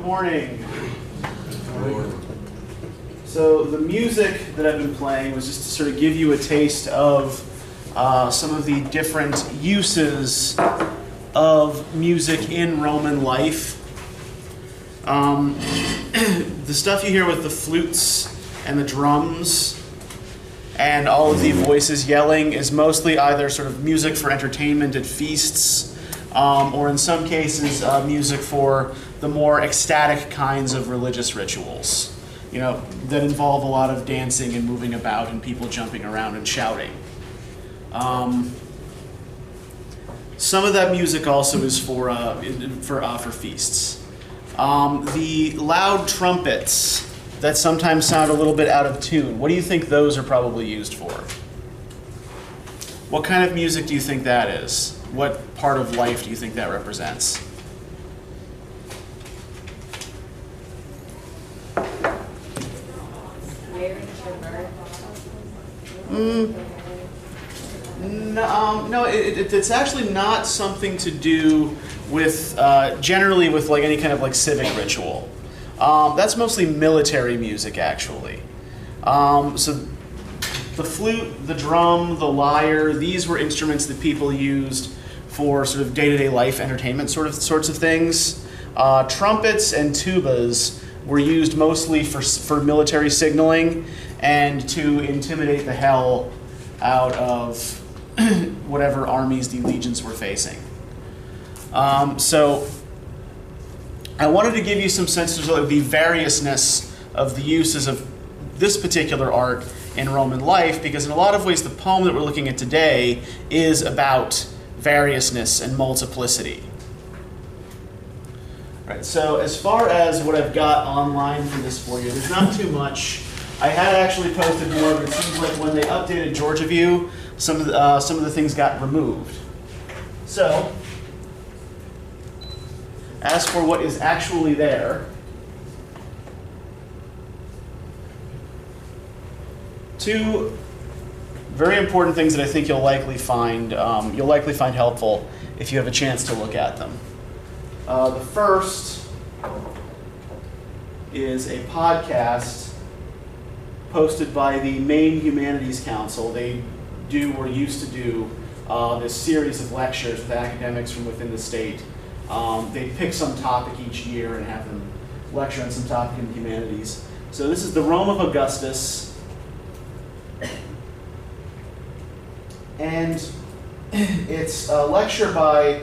morning. So the music that I've been playing was just to sort of give you a taste of some of the different uses of music in Roman life. The stuff you hear with the flutes and the drums and all of the voices yelling is mostly either sort of music for entertainment at feasts, or in some cases music for the more ecstatic kinds of religious rituals, you know, that involve a lot of dancing and moving about and people jumping around and shouting. Some of that music also is for feasts. The loud trumpets that sometimes sound a little bit out of tune, what do you think those are probably used for? What kind of music do you think that is? What part of life do you think that represents? No, it's actually not something to do with, generally with like any kind of like civic ritual. That's mostly military music, actually. So the flute, the drum, the lyre, these were instruments that people used for sort of day-to-day life entertainment sorts of things. Trumpets and tubas were used mostly for military signaling and to intimidate the hell out of whatever armies the legions were facing. So I wanted to give you some sense of the variousness of the uses of this particular art in Roman life, because in a lot of ways the poem that we're looking at today is about variousness and multiplicity. Right, so as far as what I've got online for this for you, there's not too much. I had actually posted more, but it seems like when they updated Georgia View, some of the things got removed. So, as for what is actually there, two very important things that I think you'll likely find helpful if you have a chance to look at them. The first is a podcast posted by the Maine Humanities Council. They do or used to do this series of lectures with academics from within the state. They pick some topic each year and have them lecture on some topic in the humanities. So this is the Rome of Augustus. And it's a lecture by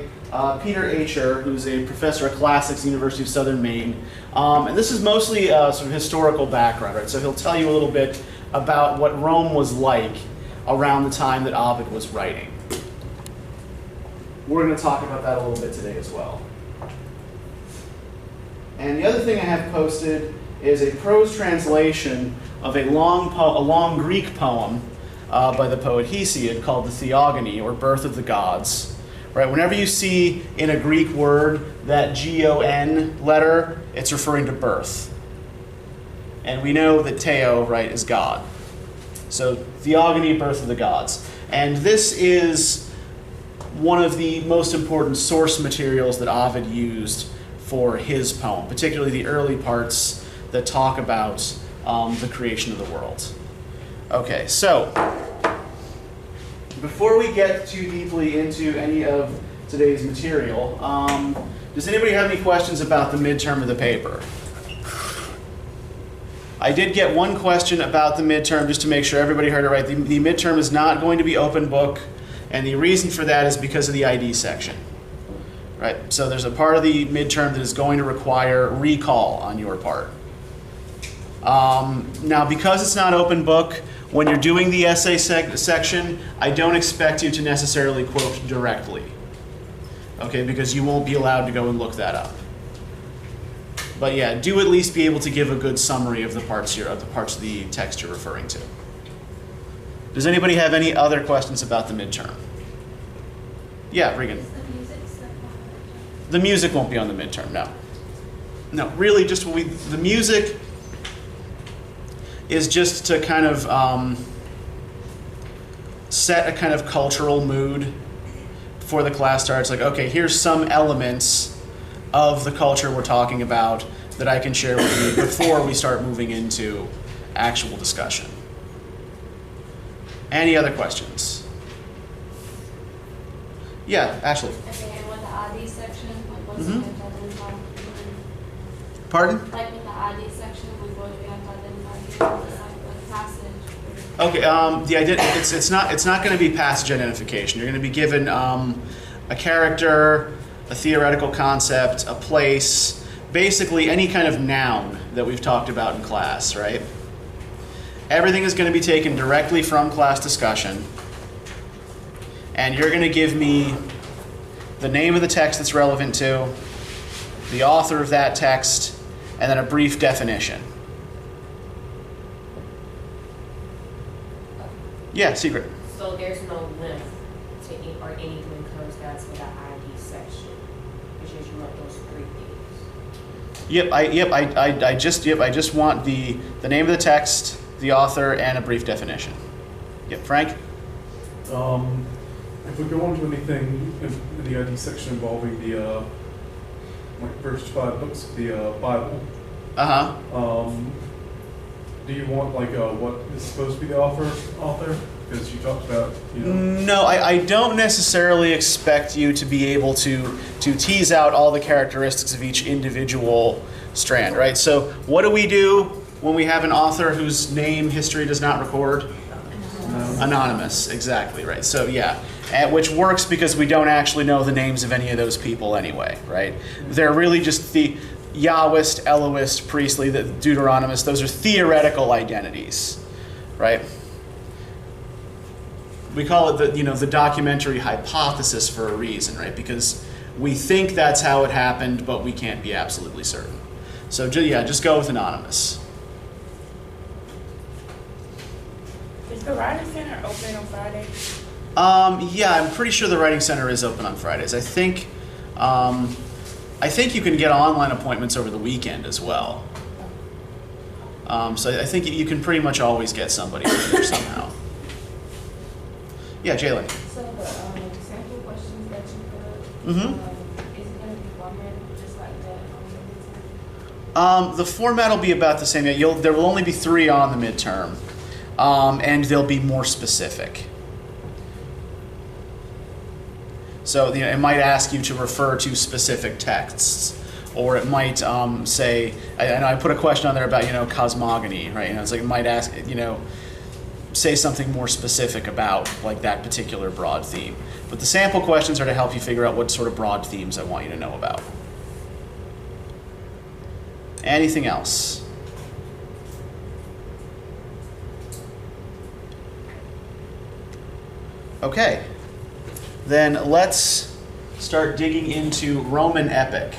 Peter Acher, who's a professor of classics at the University of Southern Maine. And this is mostly sort of historical background, right? So he'll tell you a little bit about what Rome was like around the time that Ovid was writing. We're going to talk about that a little bit today as well. And the other thing I have posted is a prose translation of a long Greek poem by the poet Hesiod called the Theogony, or Birth of the Gods. Right? Whenever you see in a Greek word that G-O-N letter, it's referring to birth. And we know that Theo, right, is God. So Theogony, Birth of the Gods. And this is one of the most important source materials that Ovid used for his poem, particularly the early parts that talk about the creation of the world. Okay, so before we get too deeply into any of today's material, does anybody have any questions about the midterm of the paper? I did get one question about the midterm, just to make sure everybody heard it right. The midterm is not going to be open book, and the reason for that is because of the ID section. Right? So there's a part of the midterm that is going to require recall on your part. Now, because it's not open book, when you're doing the essay section, I don't expect you to necessarily quote directly, okay, because you won't be allowed to go and look that up. But yeah, do at least be able to give a good summary of the parts of the text you're referring to. Does anybody have any other questions about the midterm? Yeah, Regan. The music won't be on the midterm, no. No, really, just the music is just to kind of set a kind of cultural mood before the class starts. Like, okay, here's some elements of the culture we're talking about that I can share with you before we start moving into actual discussion. Any other questions? Yeah, Ashley. Okay, and with the ID section, like what's the anti-identify? Pardon? Like with the ID section, like what do we have to identify? It's like passage. Okay, it's not going to be passage identification. You're going to be given a character, a theoretical concept, a place, basically any kind of noun that we've talked about in class, right? Everything is going to be taken directly from class discussion, and you're going to give me the name of the text it's relevant to, the author of that text, and then a brief definition. Yeah, secret. So there's no length to or any to encourage guys for the ID section. It's just you want those 3 things. I just want the name of the text, the author, and a brief definition. Yep, Frank? If we go on to anything in the ID section involving the first 5 books of the Bible, do you want what is supposed to be the author? Because you talked about, No, I don't necessarily expect you to be able to tease out all the characteristics of each individual strand, right? So what do we do when we have an author whose name history does not record? Anonymous, exactly, right. So yeah, which works because we don't actually know the names of any of those people anyway, right? They're really just the Yahwist, Elohist, Priestly, the Deuteronomist. Those are theoretical identities, right? We call it the documentary hypothesis for a reason, right? Because we think that's how it happened, but we can't be absolutely certain. So yeah, just go with anonymous. Is the Writing Center open on Fridays? Yeah, I'm pretty sure the Writing Center is open on Fridays. I think you can get online appointments over the weekend as well. So I think you can pretty much always get somebody there somehow. Yeah, Jalen. So the sample questions that you put, is it going to be formatted just like that on the midterm? The format will be about the same. There will only be 3 on the midterm, and they'll be more specific. So it might ask you to refer to specific texts, or it might say, and I put a question on there about cosmogony, right? It's like it might ask say something more specific about that particular broad theme. But the sample questions are to help you figure out what sort of broad themes I want you to know about. Anything else? Okay. Then let's start digging into Roman epic.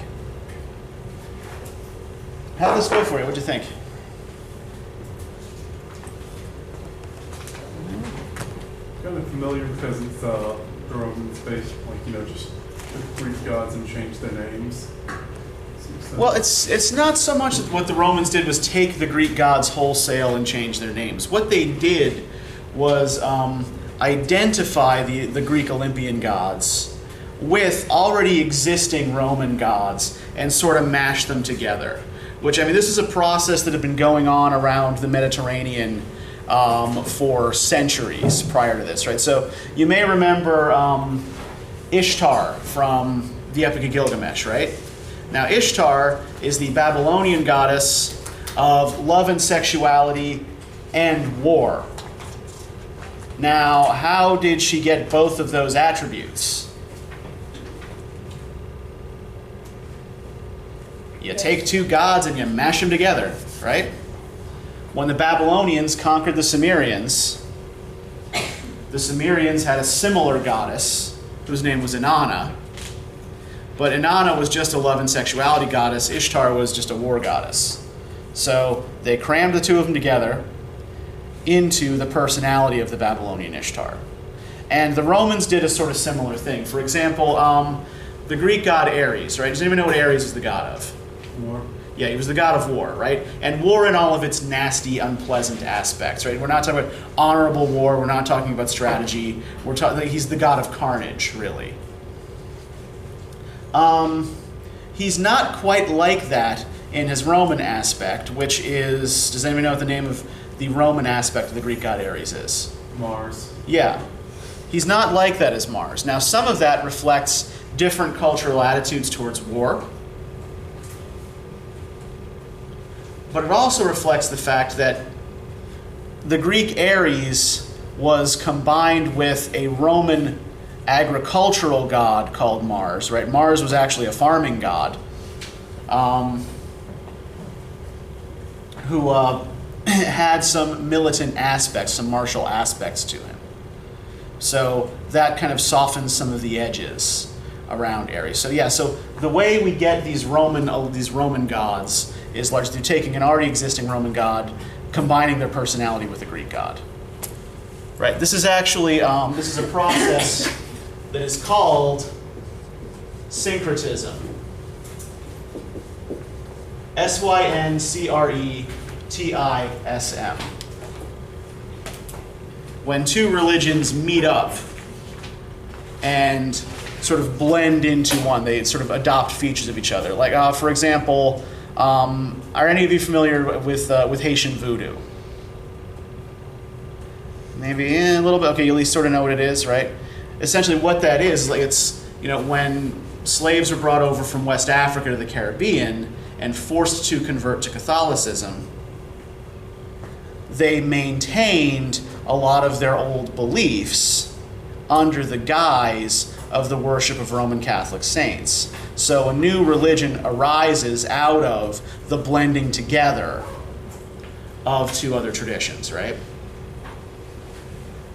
How'd this go for you? What'd you think? kind of familiar because it's the Romans based, just took Greek gods and changed their names. Well, it's not so much that what the Romans did was take the Greek gods wholesale and change their names. What they did was identify the Greek Olympian gods with already existing Roman gods and sort of mash them together. Which, this is a process that had been going on around the Mediterranean for centuries prior to this, right? So you may remember Ishtar from the Epic of Gilgamesh, right? Now, Ishtar is the Babylonian goddess of love and sexuality and war. Now, how did she get both of those attributes? You take 2 gods and you mash them together, right? When the Babylonians conquered the Sumerians had a similar goddess whose name was Inanna. But Inanna was just a love and sexuality goddess. Ishtar was just a war goddess. So they crammed the 2 of them together into the personality of the Babylonian Ishtar. And the Romans did a sort of similar thing. For example, the Greek god Ares, right? Does anyone know what Ares is the god of? War. Yeah, he was the god of war, right? And war in all of its nasty, unpleasant aspects, right? We're not talking about honorable war. We're not talking about strategy. He's the god of carnage, really. He's not quite like that in his Roman aspect, which is, does anyone know what the name of the Roman aspect of the Greek god Ares is? Mars. Yeah. He's not like that as Mars. Now, some of that reflects different cultural attitudes towards war, but it also reflects the fact that the Greek Ares was combined with a Roman agricultural god called Mars, right? Mars was actually a farming god who had some militant aspects, some martial aspects to him. So that kind of softens some of the edges around Ares. So yeah, so the way we get these Roman gods is largely through taking an already existing Roman god, combining their personality with a Greek god. Right. This is actually this is a process that is called syncretism. syncretism. When two religions meet up and sort of blend into one, they sort of adopt features of each other. Like, for example, are any of you familiar with Haitian voodoo? Maybe a little bit. Okay, you at least sort of know what it is, right? Essentially, what that is, like, it's, you know, when slaves were brought over from West Africa to the Caribbean and forced to convert to Catholicism, they maintained a lot of their old beliefs under the guise of the worship of Roman Catholic saints. So a new religion arises out of the blending together of two other traditions, right?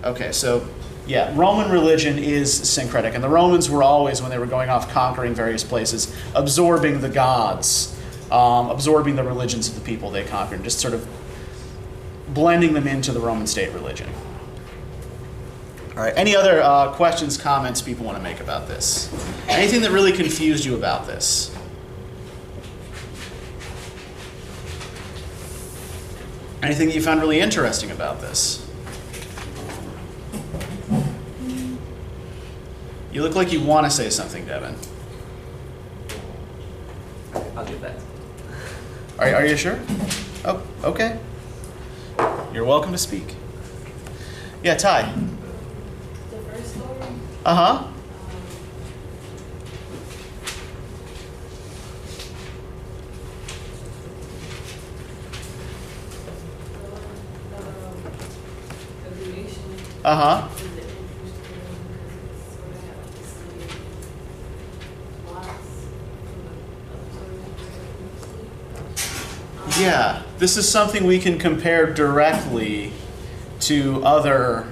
Okay, so yeah, Roman religion is syncretic, and the Romans were always, when they were going off conquering various places, absorbing the gods, absorbing the religions of the people they conquered, just sort of blending them into the Roman state religion. All right, any other questions, comments people want to make about this? Anything that really confused you about this? Anything that you found really interesting about this? You look like you want to say something, Devin. I'll get back. Are you sure? Oh, okay. You're welcome to speak. Yeah, Ty. The first story, Uh-huh. the creation Uh-huh. is the interesting because it's sort of had like the same plots from the other stories. Yeah, this is something we can compare directly to other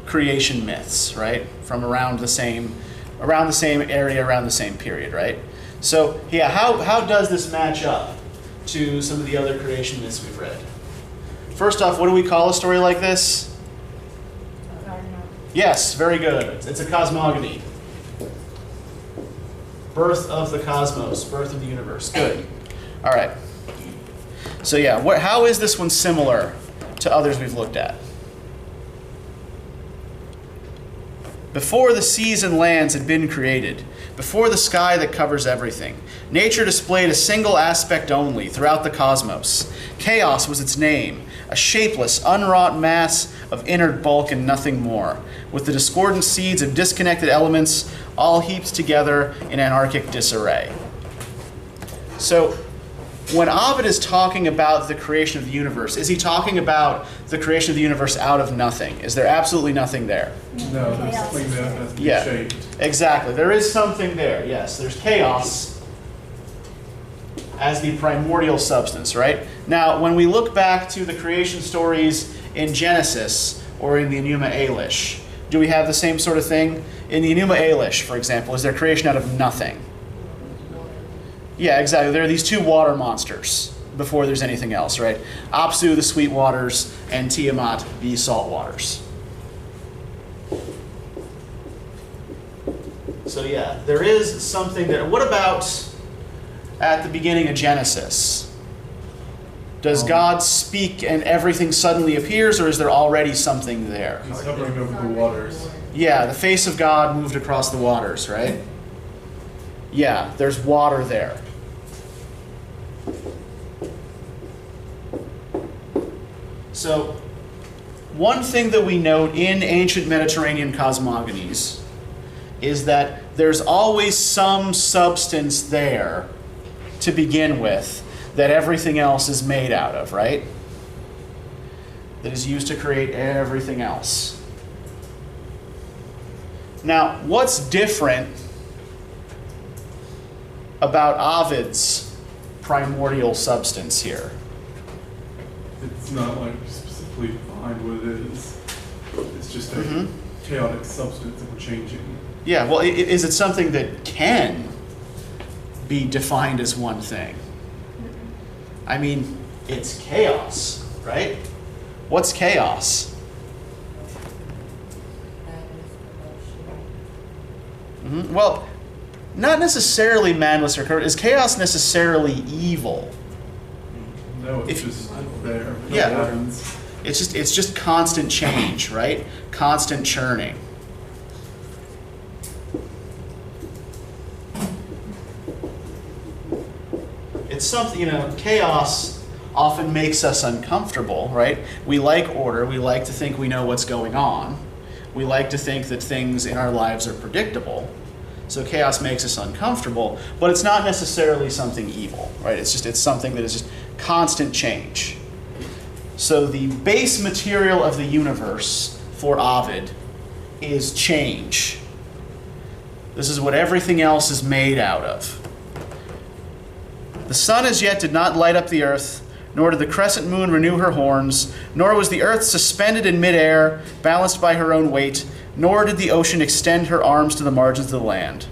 creation myths, right? From around the same area, around the same period, right? So yeah, how does this match up to some of the other creation myths we've read? First off, what do we call a story like this? Yes, very good. It's a cosmogony. Birth of the cosmos, birth of the universe. Good. All right. So yeah, how is this one similar to others we've looked at? Before the seas and lands had been created, before the sky that covers everything, nature displayed a single aspect only throughout the cosmos. Chaos was its name, a shapeless, unwrought mass of inert bulk and nothing more, with the discordant seeds of disconnected elements all heaped together in anarchic disarray. So, when Ovid is talking about the creation of the universe, is he talking about the creation of the universe out of nothing? Is there absolutely nothing there? No, there's something that has to be Yeah, shaped. exactly. There is something there, yes. There's chaos as the primordial substance, right? Now, when we look back to the creation stories in Genesis or in the Enuma Elish, do we have the same sort of thing? In the Enuma Elish, for example, is there creation out of nothing? Yeah, exactly. There are these two water monsters before there's anything else, right? Apsu, the sweet waters, and Tiamat, the salt waters. So yeah, there is something there. What about at the beginning of Genesis? Does God speak and everything suddenly appears, or is there already something there? He's hovering over the waters. Yeah, the face of God moved across the waters, right? Yeah, there's water there. So, one thing that we note in ancient Mediterranean cosmogonies is that there's always some substance there to begin with that everything else is made out of, right? That is used to create everything else. Now, what's different about Ovid's primordial substance here? It's not like specifically defined what it is. It's just a chaotic substance that we're changing. Yeah, well, is it something that can be defined as one thing? I mean, it's chaos, right? What's chaos? Well, not necessarily madness or corruption. Is chaos necessarily evil? No, it's If- just there. Yeah. It happens. It's just constant change, right? Constant churning. It's something, chaos often makes us uncomfortable, right? We like order. We like to think we know what's going on. We like to think that things in our lives are predictable. So chaos makes us uncomfortable, but it's not necessarily something evil, right? It's something that is just constant change. So the base material of the universe for Ovid is change. This is what everything else is made out of. The sun as yet did not light up the earth, nor did the crescent moon renew her horns, nor was the earth suspended in midair, balanced by her own weight, nor did the ocean extend her arms to the margins of the land.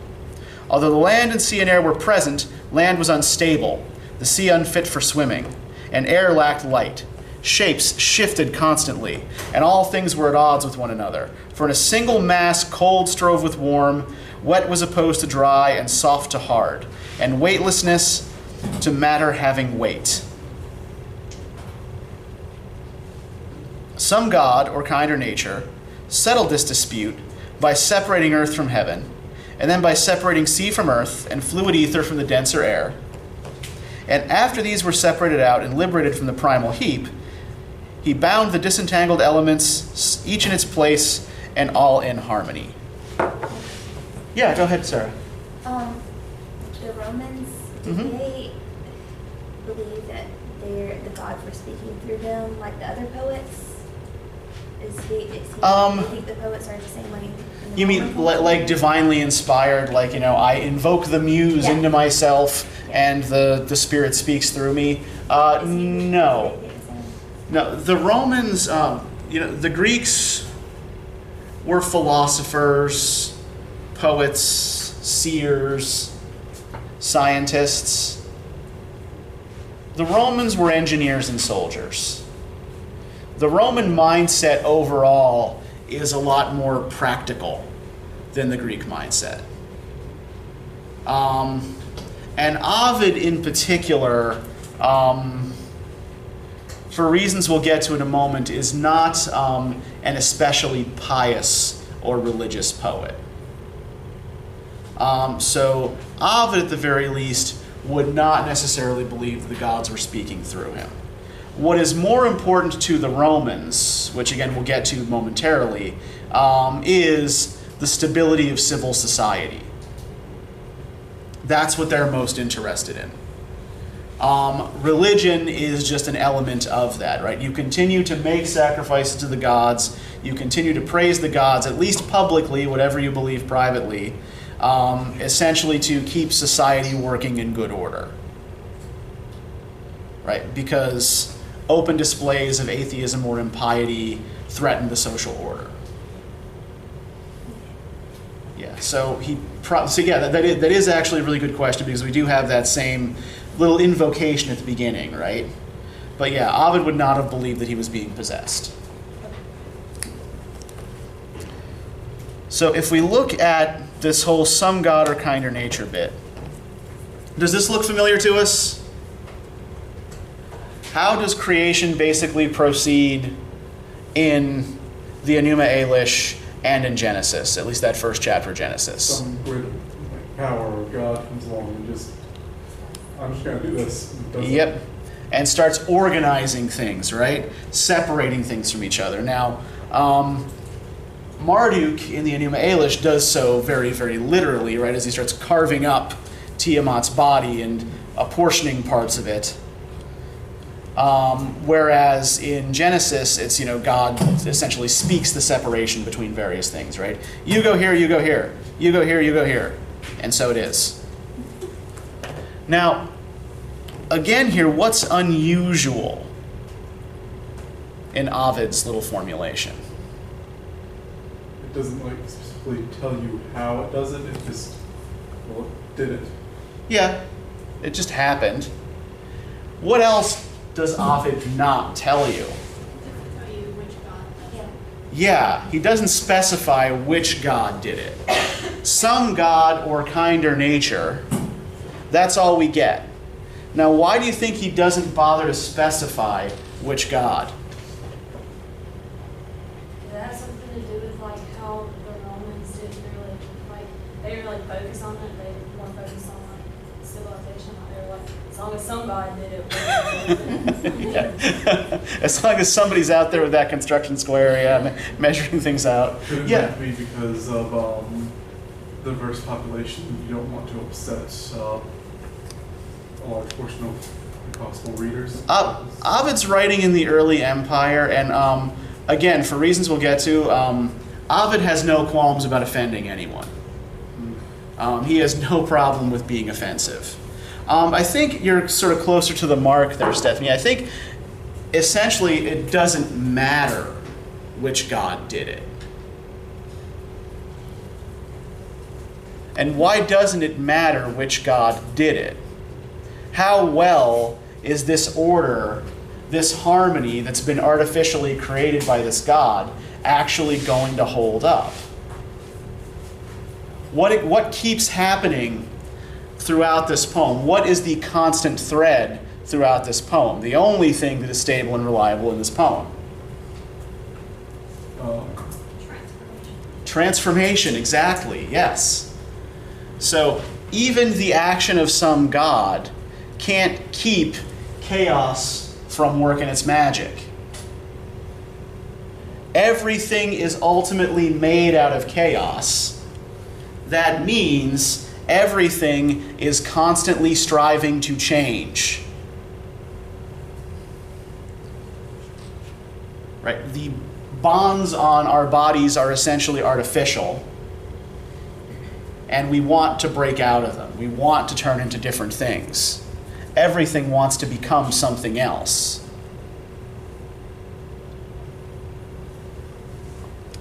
Although the land and sea and air were present, land was unstable, the sea unfit for swimming, and air lacked light. Shapes shifted constantly, and all things were at odds with one another. For in a single mass cold strove with warm, wet was opposed to dry, and soft to hard, and weightlessness to matter having weight. Some god, or kind or nature, settled this dispute by separating earth from heaven, and then by separating sea from earth, and fluid ether from the denser air. And after these were separated out and liberated from the primal heap, he bound the disentangled elements, each in its place, and all in harmony. Yeah, go ahead, Sarah. The Romans, did they believe that the gods were speaking through them like the other poets? Do you think the poets are the same way? in the You mean Roman culture? like divinely inspired, like, I invoke the muse Yeah. into myself and the spirit speaks through me? No. No, the Romans, the Greeks were philosophers, poets, seers, scientists. The Romans were engineers and soldiers. The Roman mindset overall is a lot more practical than the Greek mindset. And Ovid in particular, for reasons we'll get to in a moment, is not an especially pious or religious poet. So Ovid, at the very least, would not necessarily believe the gods were speaking through him. What is more important to the Romans, which again we'll get to momentarily, is the stability of civil society. That's what they're most interested in. Religion is just an element of that, right? You continue to make sacrifices to the gods. You continue to praise the gods, at least publicly, whatever you believe privately, essentially to keep society working in good order, right? Because open displays of atheism or impiety threaten the social order. Yeah, so that is actually a really good question, because we do have that same little invocation at the beginning, right? But yeah, Ovid would not have believed that he was being possessed. So if we look at this whole some god or kind or nature bit, does this look familiar to us? How does creation basically proceed in the Enuma Elish and in Genesis, at least that first chapter of Genesis? Some great power of God comes along and just, I'm just going to do this. And does it. Yep. and starts organizing things, right? Separating things from each other. Now, Marduk in the Enuma Elish does so very, very literally, right? As he starts carving up Tiamat's body and apportioning parts of it. Whereas in Genesis, it's, God essentially speaks the separation between various things, right? You go here, you go here. You go here, you go here. And so it is. Now, again here, what's unusual in Ovid's little formulation? It doesn't like specifically tell you how it does it. It just, well, it did it. Yeah, it just happened. What else does Ovid not tell you? Doesn't tell you which god does it. Yeah, he doesn't specify which god did it. Some god or kind or nature, that's all we get. Now, why do you think he doesn't bother to specify which god? Does that have something to do with like how the Romans didn't really they didn't really focus on it? They more focused on like civilization. They were like, as long as some god did it. As long as somebody's out there with that construction square, yeah, measuring things out. Could it Yeah. be because of the diverse population? You don't want to upset a large portion of the possible readers? Ovid's writing in the early empire, and again, for reasons we'll get to, Ovid has no qualms about offending anyone. He has no problem with being offensive. I think you're sort of closer to the mark there, Stephanie. I think essentially it doesn't matter which god did it. And why doesn't it matter which god did it? How well is this order, this harmony that's been artificially created by this god, actually going to hold up? What keeps happening throughout this poem? What is the constant thread throughout this poem? The only thing that is stable and reliable in this poem? Transformation, exactly, yes. So even the action of some god can't keep chaos from working its magic. Everything is ultimately made out of chaos. That means everything is constantly striving to change. Right? The bonds on our bodies are essentially artificial, and we want to break out of them. We want to turn into different things. Everything wants to become something else.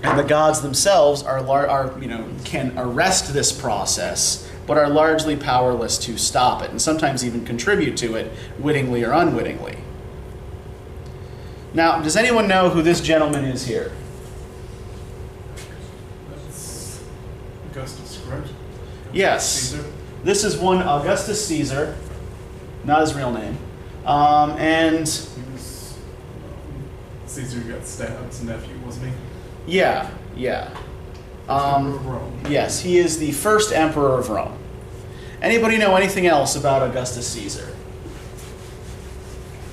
And the gods themselves can arrest this process, but are largely powerless to stop it, and sometimes even contribute to it, wittingly or unwittingly. Now, does anyone know who this gentleman is here? That's Augustus, correct? Yes. Caesar? This is one Augustus Caesar, not his real name. And He was Caesar got stabbed. His nephew, wasn't he? yeah. Emperor of Rome. Yes, he is the first emperor of Rome. Anybody know anything else about Augustus Caesar?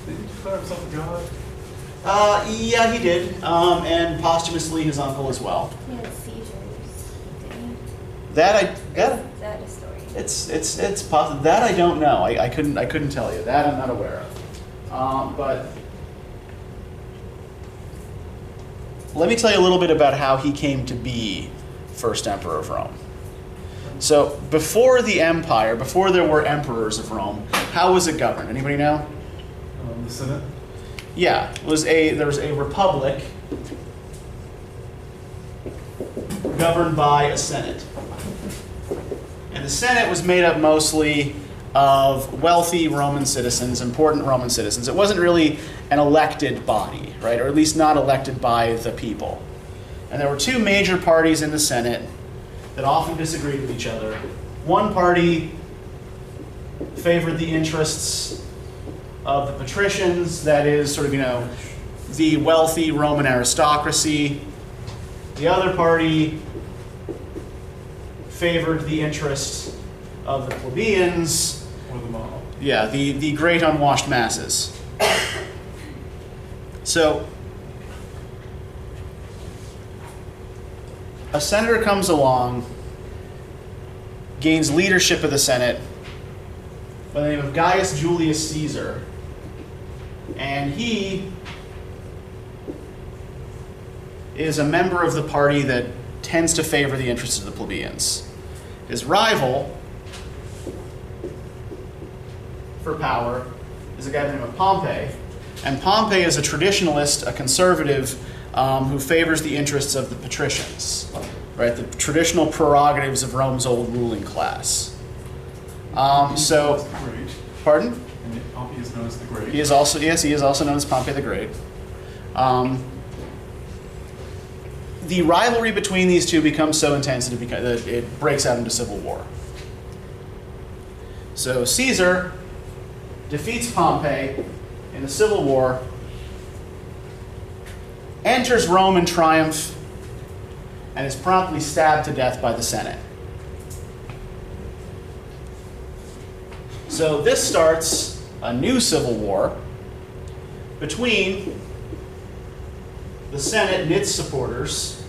Did he declare himself a god? Yeah, he did, and posthumously his uncle as well. He had seizures, didn't he? That Is that a story? it's possible. That I don't know. I couldn't tell you. That I'm not aware of. But let me tell you a little bit about how he came to be first emperor of Rome. So before the empire, before there were emperors of Rome, how was it governed? Anybody know? The Senate? Yeah, there was a republic governed by a senate. And the senate was made up mostly of wealthy Roman citizens, important Roman citizens. It wasn't really an elected body, right? Or at least not elected by the people. And there were two major parties in the Senate that often disagreed with each other. One party favored the interests of the patricians, that is sort of, the wealthy Roman aristocracy. The other party favored the interests of the plebeians. Or the mob? Yeah, the great unwashed masses. So a senator comes along, gains leadership of the Senate by the name of Gaius Julius Caesar, and he is a member of the party that tends to favor the interests of the plebeians. His rival for power is a guy by the name of Pompey, and Pompey is a traditionalist, a conservative, who favors the interests of the patricians, right? The traditional prerogatives of Rome's old ruling class. So, Great. pardon? And Pompey is known as the Great. He is also, yes, he is also known as Pompey the Great. The rivalry between these two becomes so intense that it breaks out into civil war. So Caesar defeats Pompey in the civil war, enters Rome in triumph, and is promptly stabbed to death by the Senate. So this starts a new civil war between the Senate and its supporters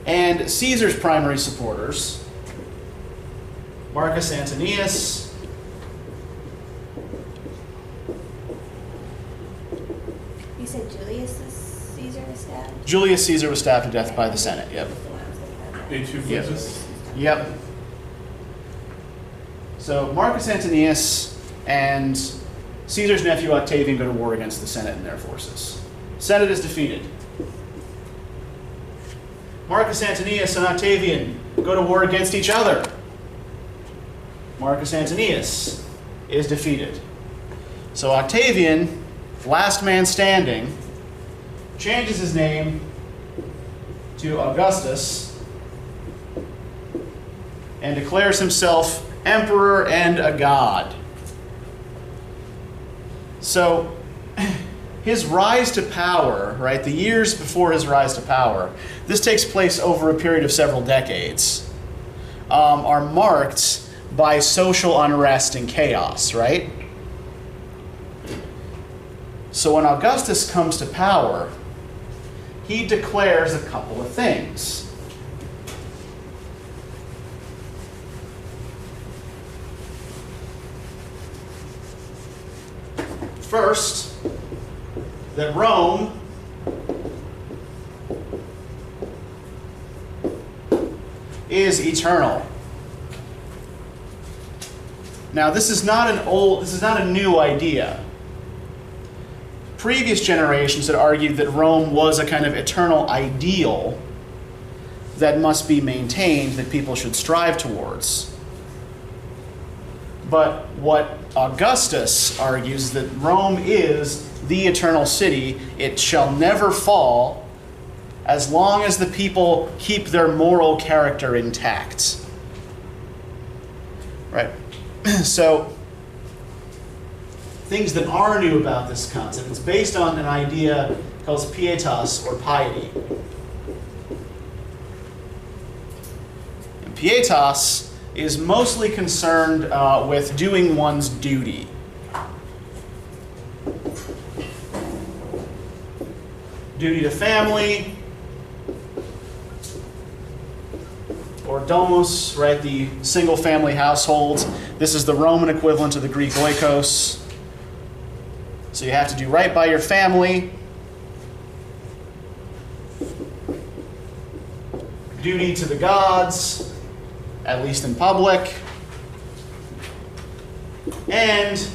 and Caesar's primary supporters, Marcus Antonius, You said Julius Caesar was stabbed? Julius Caesar was stabbed to death by the Senate. Yep. A2 Yep. Flatus. Yep. So Marcus Antonius and Caesar's nephew Octavian go to war against the Senate and their forces. Senate is defeated. Marcus Antonius and Octavian go to war against each other. Marcus Antonius is defeated. So Octavian, last man standing, changes his name to Augustus and declares himself emperor and a god. So his rise to power, right, the years before his rise to power, this takes place over a period of several decades, are marked by social unrest and chaos, right? So when Augustus comes to power, he declares a couple of things. First, that Rome is eternal. Now, this is not a new idea. Previous generations had argued that Rome was a kind of eternal ideal that must be maintained, that people should strive towards. But what Augustus argues is that Rome is the eternal city. It shall never fall as long as the people keep their moral character intact. Right? So, things that are new about this concept. It's based on an idea called pietas, or piety. And pietas is mostly concerned with doing one's duty. Duty to family, or domus, right, the single family household. This is the Roman equivalent of the Greek oikos. So you have to do right by your family. Duty to the gods, at least in public. And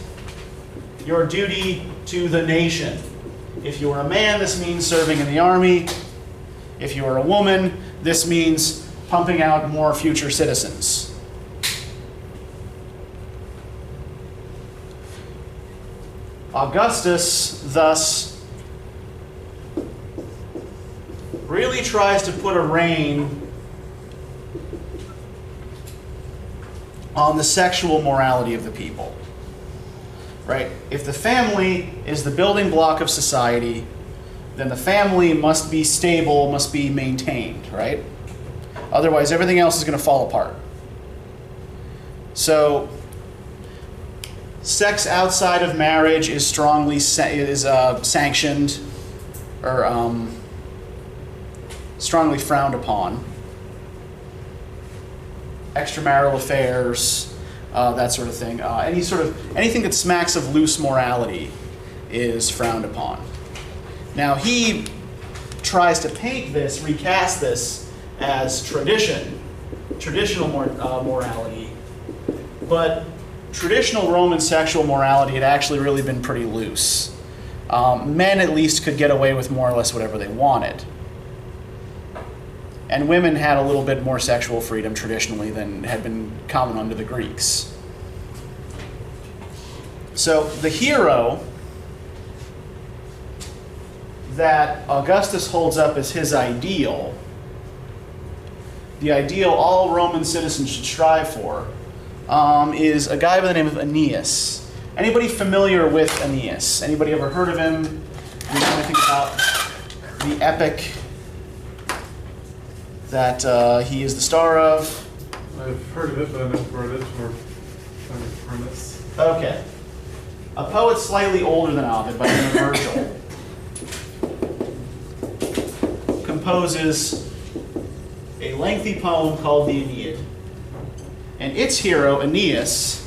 your duty to the nation. If you are a man, this means serving in the army. If you are a woman, this means pumping out more future citizens. Augustus, thus, really tries to put a rein on the sexual morality of the people. Right? If the family is the building block of society, then the family must be stable, must be maintained, right? Otherwise, everything else is going to fall apart. So, Sex outside of marriage is strongly sanctioned or strongly frowned upon. Extramarital affairs, that sort of thing. Anything that smacks of loose morality is frowned upon. Now he tries to paint this, recast this as traditional morality, but traditional Roman sexual morality had actually really been pretty loose. Men at least could get away with more or less whatever they wanted. And women had a little bit more sexual freedom traditionally than had been common under the Greeks. So the hero that Augustus holds up as his ideal, the ideal all Roman citizens should strive for, is a guy by the name of Aeneas. Anybody familiar with Aeneas? Anybody ever heard of him? Do you know anything about the epic that he is the star of? I've heard of it, but I've never read it or heard this. Okay. A poet slightly older than Ovid by the name of Virgil composes a lengthy poem called the Aeneid. And its hero, Aeneas,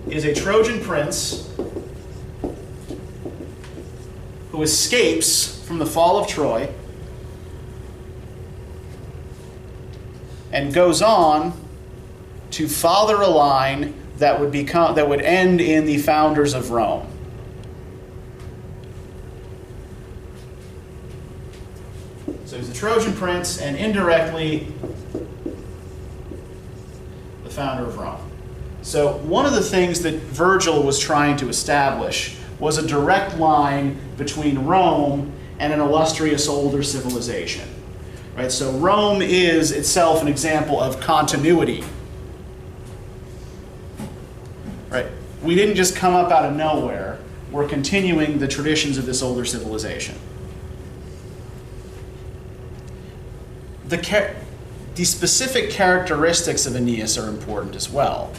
is a Trojan prince who escapes from the fall of Troy and goes on to father a line that would end in the founders of Rome. So he's a Trojan prince and indirectly the founder of Rome. So one of the things that Virgil was trying to establish was a direct line between Rome and an illustrious older civilization. Right? So Rome is itself an example of continuity. Right? We didn't just come up out of nowhere. We're continuing the traditions of this older civilization. The specific characteristics of Aeneas are important as well.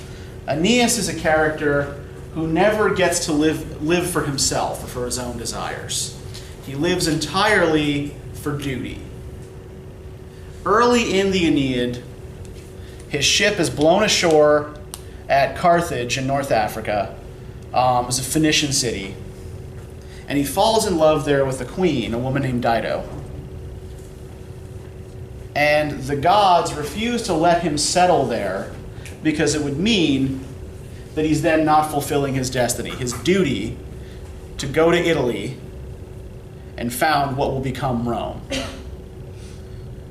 Aeneas is a character who never gets to live for himself or for his own desires. He lives entirely for duty. Early in the Aeneid, his ship is blown ashore at Carthage in North Africa. It was a Phoenician city. And he falls in love there with a queen, a woman named Dido. And the gods refuse to let him settle there because it would mean that he's then not fulfilling his destiny, his duty to go to Italy and found what will become Rome.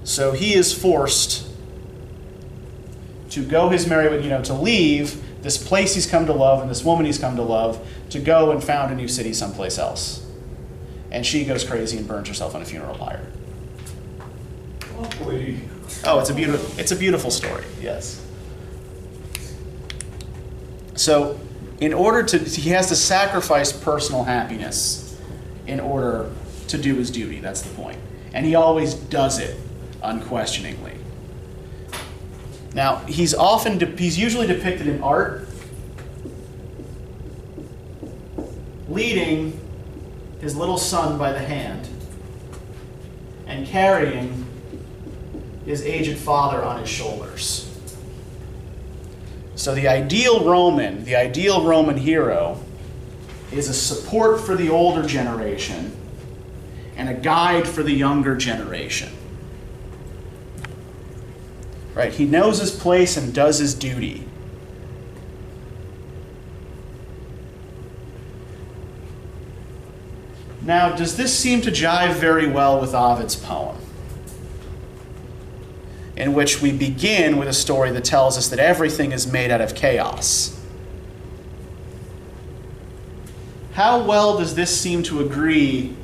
So he is forced to go his merry way, to leave this place he's come to love and this woman he's come to love to go and found a new city someplace else. And she goes crazy and burns herself on a funeral pyre. Lovely. Oh, it's a beautiful story, yes. So he has to sacrifice personal happiness in order to do his duty, that's the point. And he always does it unquestioningly. Now, he's usually depicted in art leading his little son by the hand and carrying his aged father on his shoulders. So the ideal Roman hero is a support for the older generation and a guide for the younger generation. Right? He knows his place and does his duty. Now, does this seem to jive very well with Ovid's poem, in which we begin with a story that tells us that everything is made out of chaos? How well does this seem to agree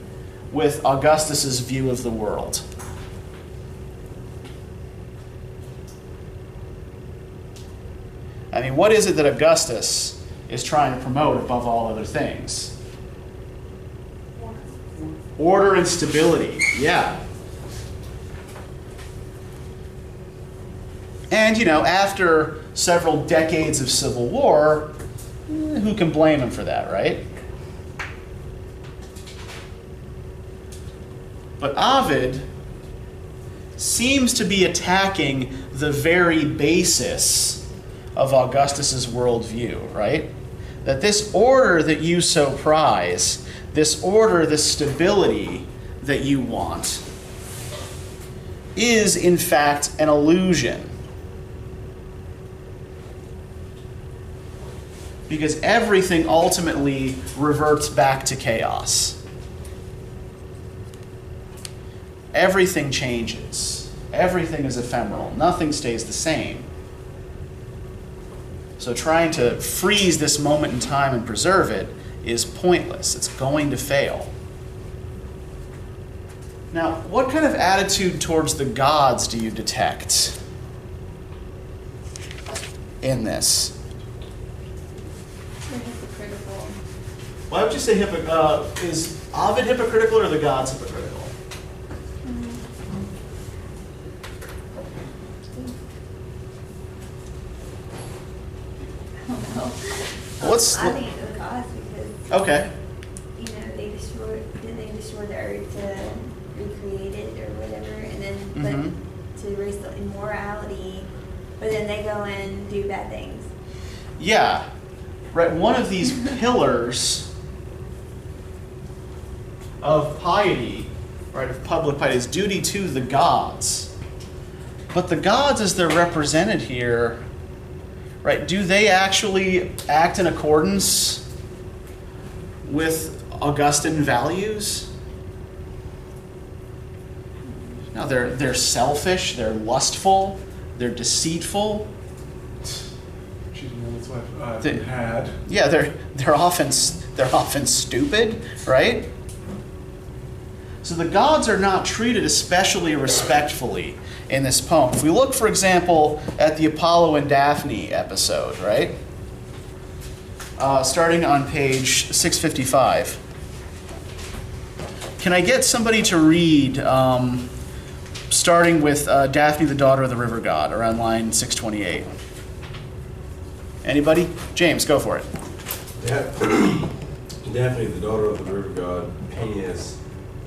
with Augustus's view of the world? I mean, what is it that Augustus is trying to promote above all other things? Order and stability, yeah. And, after several decades of civil war, who can blame him for that, right? But Ovid seems to be attacking the very basis of Augustus's worldview, right? That this order that you so prize, this order, this stability that you want, is in fact an illusion. Because everything ultimately reverts back to chaos. Everything changes. Everything is ephemeral. Nothing stays the same. So trying to freeze this moment in time and preserve it is pointless. It's going to fail. Now, what kind of attitude towards the gods do you detect in this? They're hypocritical. Why would you say is Ovid hypocritical or the gods hypocritical? I don't know. I think it's the gods because, Okay. you know, didn't they destroy the earth to recreate it or whatever, and then to erase the immorality, but then they go and do bad things. Yeah. Right. One of these pillars of piety, right, of public piety, is duty to the gods. But the gods, as they're represented here, right, do they actually act in accordance with Augustan values? No, they're selfish, they're lustful, they're deceitful. She's one that's what I've had. Yeah, they're often stupid, right? So the gods are not treated especially respectfully in this poem. If we look, for example, at the Apollo and Daphne episode, right? Starting on page 655. Can I get somebody to read, starting with Daphne, the daughter of the river god, around line 628? Anybody? James, go for it. Daphne, the daughter of the river god Aeneas,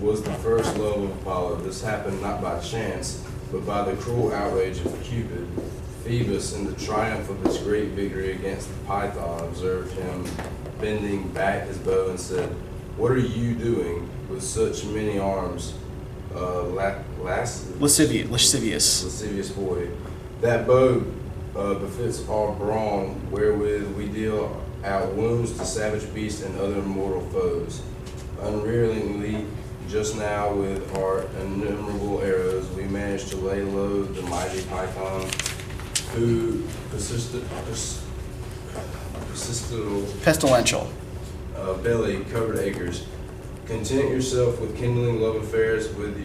was the first love of Apollo. This happened not by chance, but by the cruel outrage of Cupid. Phoebus, in the triumph of his great victory against the Python, observed him bending back his bow and said, "What are you doing with such many arms, Lascivious. lascivious boy? That bow befits our brawn, wherewith we deal out wounds to savage beasts and other mortal foes. Unrelentingly, just now with our innumerable arrows, we managed to lay low the mighty Python, who Pestilential. belly covered acres. Content yourself with kindling love affairs with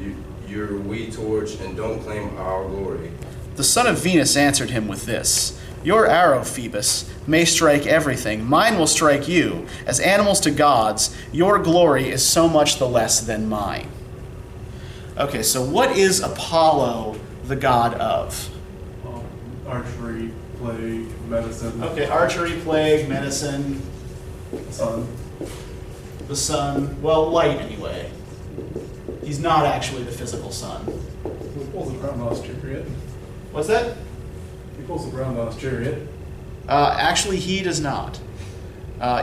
your wee torch, and don't claim our glory." The son of Venus answered him with this: "Your arrow, Phoebus, may strike everything. Mine will strike you. As animals to gods, your glory is so much the less than mine." Okay, so what is Apollo the god of? Archery, plague, medicine. Okay, archery, plague, medicine, Sun. the sun. Well, light anyway. He's not actually the physical sun. He pulls around on his chariot. What's that? He pulls around on his chariot. Actually, he does not.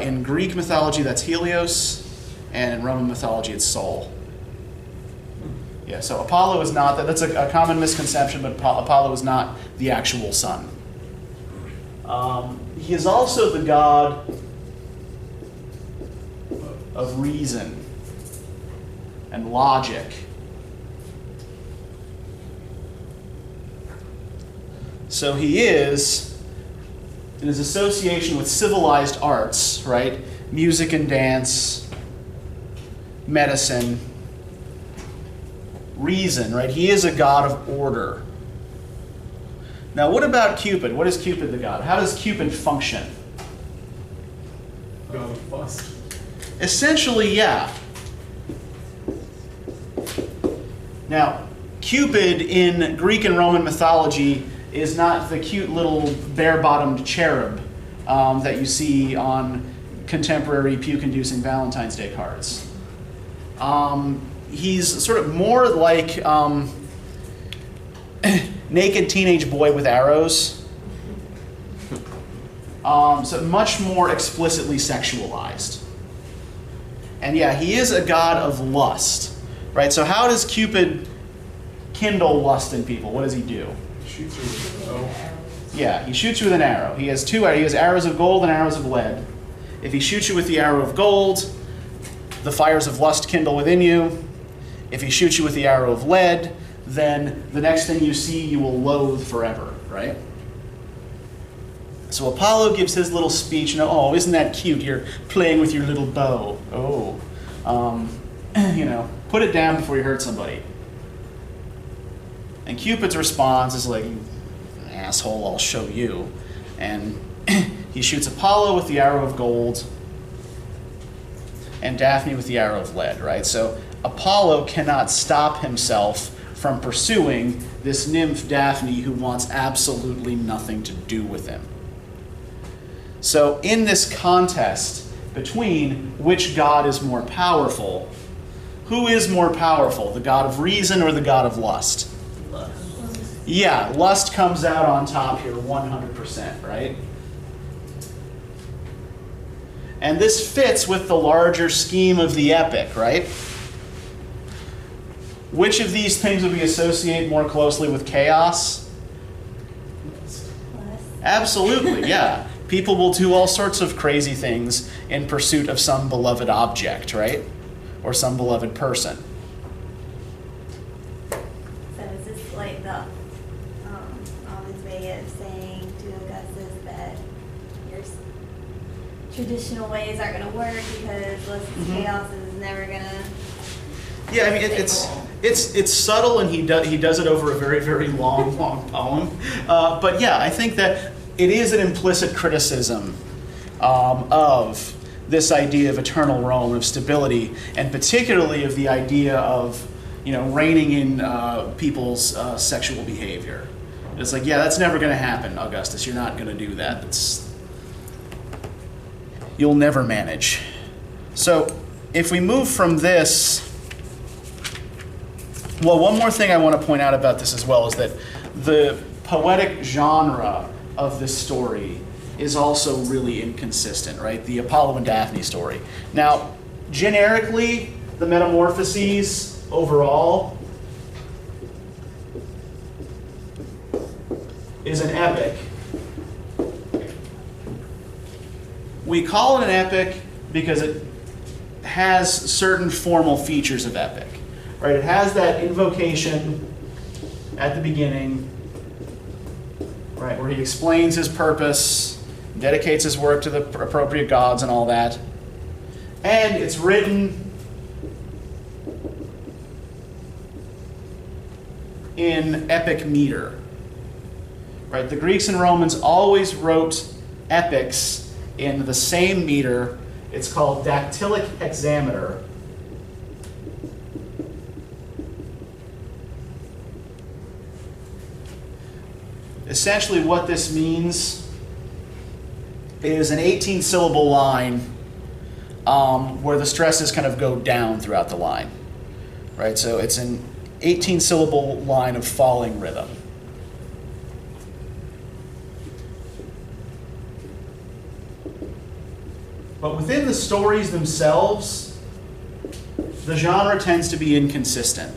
In Greek mythology, that's Helios, and in Roman mythology, it's Sol. Yeah, so Apollo is not that. That's a common misconception, but Apollo is not the actual sun. He is also the god of reason and logic. So he is, in his association with civilized arts, right? Music and dance, medicine, reason, right? He is a god of order. Now, what about Cupid? What is Cupid the god? How does Cupid function? God of lust. Essentially, yeah. Now, Cupid in Greek and Roman mythology is not the cute little bare-bottomed cherub that you see on contemporary puke-inducing Valentine's Day cards. He's sort of more like naked teenage boy with arrows. So much more explicitly sexualized. And yeah, he is a god of lust, right? So how does Cupid kindle lust in people? What does he do? Shoots her with a bow. Yeah, he shoots you with an arrow. He has two arrows. He has arrows of gold and arrows of lead. If he shoots you with the arrow of gold, the fires of lust kindle within you. If he shoots you with the arrow of lead, then the next thing you see you will loathe forever, right? So Apollo gives his little speech, oh, isn't that cute? You're playing with your little bow. Oh, put it down before you hurt somebody. And Cupid's response is like, asshole, I'll show you. And he shoots Apollo with the arrow of gold and Daphne with the arrow of lead, right? So Apollo cannot stop himself from pursuing this nymph Daphne who wants absolutely nothing to do with him. So in this contest between which god is more powerful, who is more powerful, the god of reason or the god of lust? Yeah, lust comes out on top here 100%, right? And this fits with the larger scheme of the epic, right? Which of these things would we associate more closely with chaos? Absolutely, yeah. People will do all sorts of crazy things in pursuit of some beloved object, right? Or some beloved person. So is this like the Ovid's way of saying to Augustus that your traditional ways aren't going to work because chaos is never going to... Yeah, I mean, it's subtle, and he does it over a very, very long poem. But yeah, I think that it is an implicit criticism of this idea of eternal Rome, of stability, and particularly of the idea of reining in people's sexual behavior. It's like, yeah, that's never going to happen, Augustus. You're not going to do that. You'll never manage. So if we move from this, well, one more thing I want to point out about this as well is that the poetic genre of this story is also really inconsistent, right? The Apollo and Daphne story. Now, generically, the Metamorphoses overall is an epic. We call it an epic because it has certain formal features of epic, right? It has that invocation at the beginning, right, where he explains his purpose, dedicates his work to the appropriate gods and all that. And it's written in epic meter, right? The Greeks and Romans always wrote epics in the same meter. It's called dactylic hexameter. Essentially what this means is an 18-syllable line where the stresses kind of go down throughout the line, right? So it's an 18-syllable line of falling rhythm. But within the stories themselves, the genre tends to be inconsistent,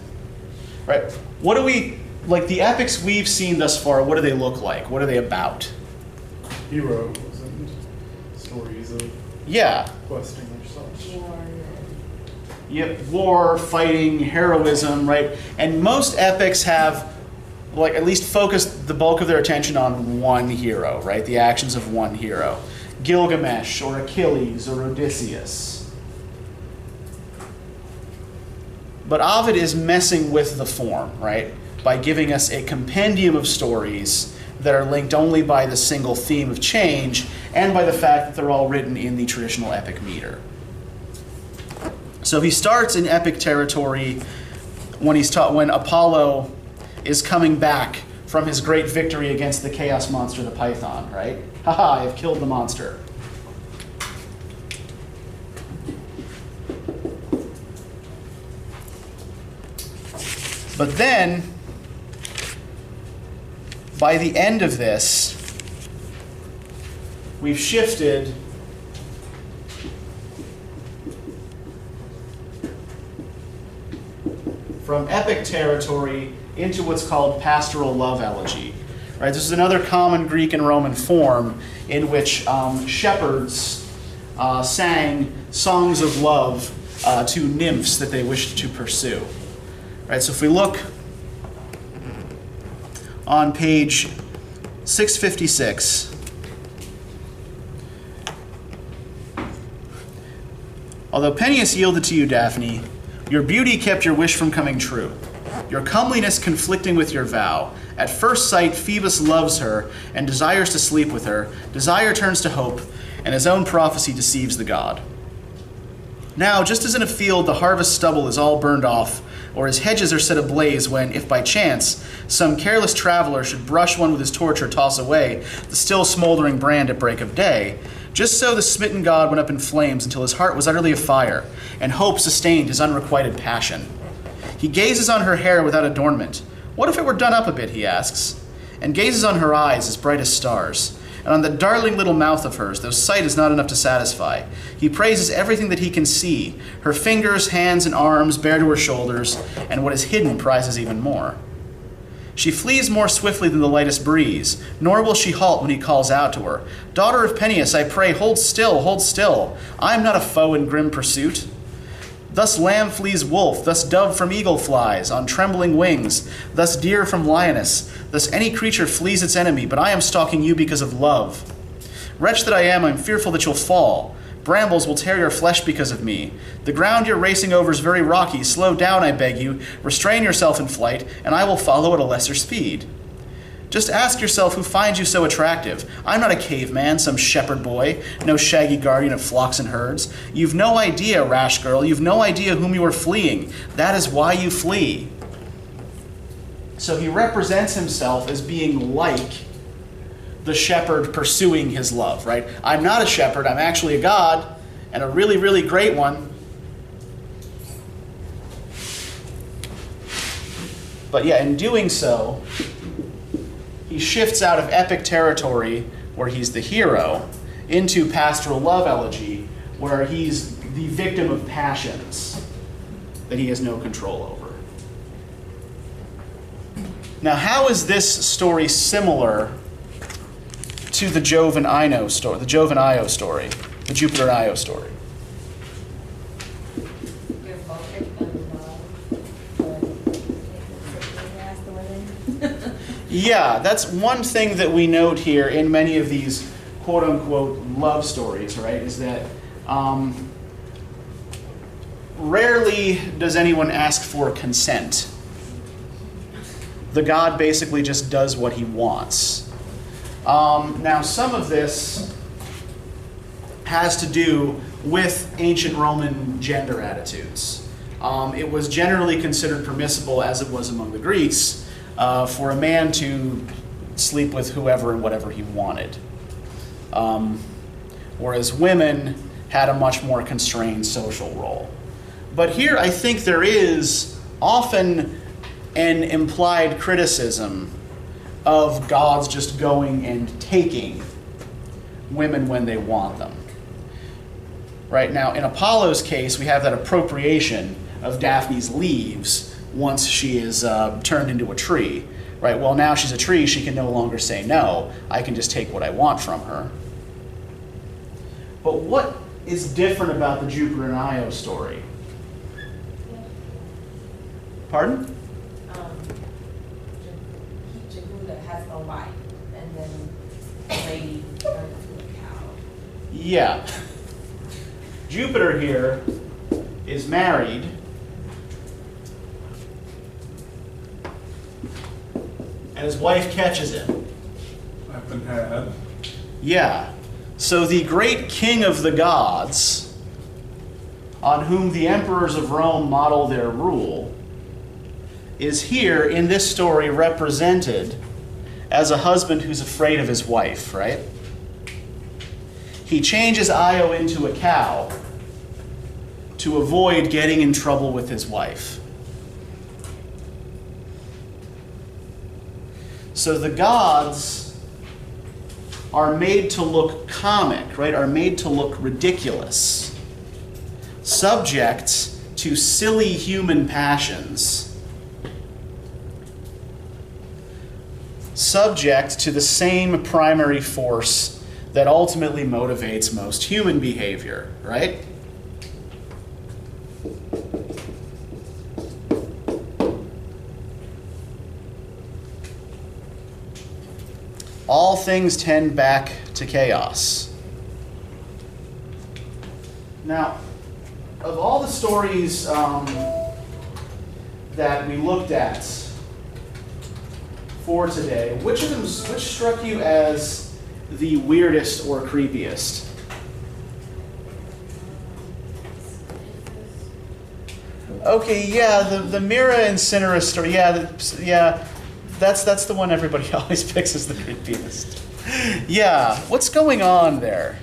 right? What do we, like the epics we've seen thus far, what do they look like? What are they about? Heroes and stories of questing or such. Yep, war, fighting, heroism, right? And most epics have, like, at least focused the bulk of their attention on one hero, right? The actions of one hero. Gilgamesh, or Achilles, or Odysseus. But Ovid is messing with the form, right? By giving us a compendium of stories that are linked only by the single theme of change and by the fact that they're all written in the traditional epic meter. So he starts in epic territory when Apollo is coming back from his great victory against the chaos monster, the Python, right? Haha, I have killed the monster. But then, by the end of this, we've shifted from epic territory into what's called pastoral love elegy. Right? This is another common Greek and Roman form in which shepherds sang songs of love to nymphs that they wished to pursue. Right? So if we look on page 656, although Peneus yielded to you, Daphne, your beauty kept your wish from coming true, your comeliness conflicting with your vow. At first sight, Phoebus loves her and desires to sleep with her. Desire turns to hope, and his own prophecy deceives the god. Now, just as in a field the harvest stubble is all burned off, or his hedges are set ablaze when, if by chance, some careless traveler should brush one with his torch or toss away the still smoldering brand at break of day, just so the smitten god went up in flames until his heart was utterly afire, and hope sustained his unrequited passion. He gazes on her hair without adornment. What if it were done up a bit, he asks, and gazes on her eyes as bright as stars, and on the darling little mouth of hers, though sight is not enough to satisfy. He praises everything that he can see, her fingers, hands, and arms bare to her shoulders, and what is hidden prizes even more. She flees more swiftly than the lightest breeze, nor will she halt when he calls out to her. Daughter of Peneus, I pray, hold still, hold still. I am not a foe in grim pursuit. Thus lamb flees wolf, thus dove from eagle flies, on trembling wings, thus deer from lioness, thus any creature flees its enemy, but I am stalking you because of love. Wretch that I am fearful that you'll fall. Brambles will tear your flesh because of me. The ground you're racing over is very rocky. Slow down, I beg you. Restrain yourself in flight, and I will follow at a lesser speed. Just ask yourself who finds you so attractive. I'm not a caveman, some shepherd boy, no shaggy guardian of flocks and herds. You've no idea, rash girl. You've no idea whom you are fleeing. That is why you flee. So he represents himself as being like the shepherd pursuing his love, right? I'm not a shepherd, I'm actually a god, and a really, really great one. But yeah, in doing so, he shifts out of epic territory, where he's the hero, into pastoral love elegy, where he's the victim of passions that he has no control over. Now, how is this story similar to the Jove and Io story, the Jupiter and Io story? Yeah, that's one thing that we note here in many of these quote-unquote love stories, right, is that rarely does anyone ask for consent. The god basically just does what he wants. Now, some of this has to do with ancient Roman gender attitudes. It was generally considered permissible, as it was among the Greeks, for a man to sleep with whoever and whatever he wanted. Whereas women had a much more constrained social role. But here I think there is often an implied criticism of gods just going and taking women when they want them. Right now, in Apollo's case, we have that appropriation of Daphne's leaves once she is turned into a tree. Right? Well, now she's a tree, she can no longer say no. I can just take what I want from her. But what is different about the Jupiter and Io story? Pardon? Jehuda has a wife, and then the lady turned into a cow. Yeah. Jupiter here is married. And his wife catches him. I've been had. Yeah. So the great king of the gods, on whom the emperors of Rome model their rule, is here in this story represented as a husband who's afraid of his wife, right? He changes Io into a cow to avoid getting in trouble with his wife. So the gods are made to look comic, right? Are made to look ridiculous, subject to silly human passions, subject to the same primary force that ultimately motivates most human behavior, right? All things tend back to chaos. Now, of all the stories that we looked at for today, which struck you as the weirdest or creepiest? Okay, yeah, the Mira and Cinera story. Yeah, that's the one everybody always picks as the creepiest. Yeah, what's going on there?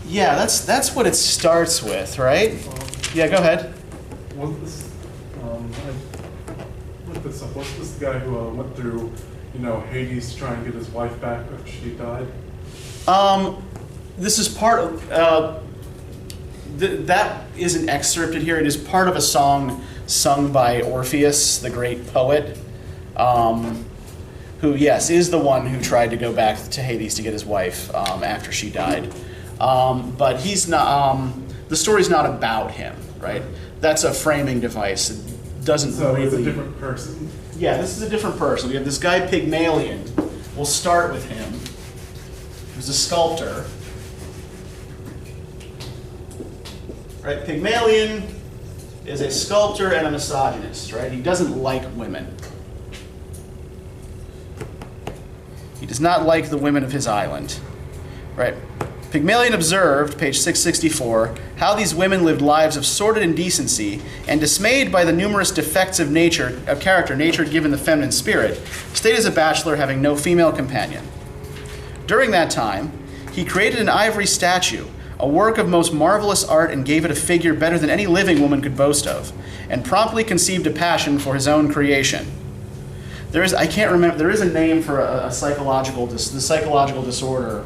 Yeah, that's what it starts with, right? Yeah, go ahead. Wasn't this, I looked this up. Wasn't this the guy who went through, Hades to try and get his wife back after she died? This is part of, that isn't excerpted here. It is part of a song sung by Orpheus, the great poet, who, yes, is the one who tried to go back to Hades to get his wife after she died. But he's not, the story's not about him, right? That's a framing device. It doesn't So really... it's a different person? Yeah, this is a different person. We have this guy Pygmalion. We'll start with him. He's a sculptor. Right? Pygmalion is a sculptor and a misogynist, right? He doesn't like women. He does not like the women of his island, right? Pygmalion observed, page 664, how these women lived lives of sordid indecency, and dismayed by the numerous defects of character nature had given the feminine spirit, stayed as a bachelor having no female companion. During that time, he created an ivory statue, a work of most marvelous art, and gave it a figure better than any living woman could boast of, and promptly conceived a passion for his own creation. There is, I can't remember, there is a name for the psychological disorder,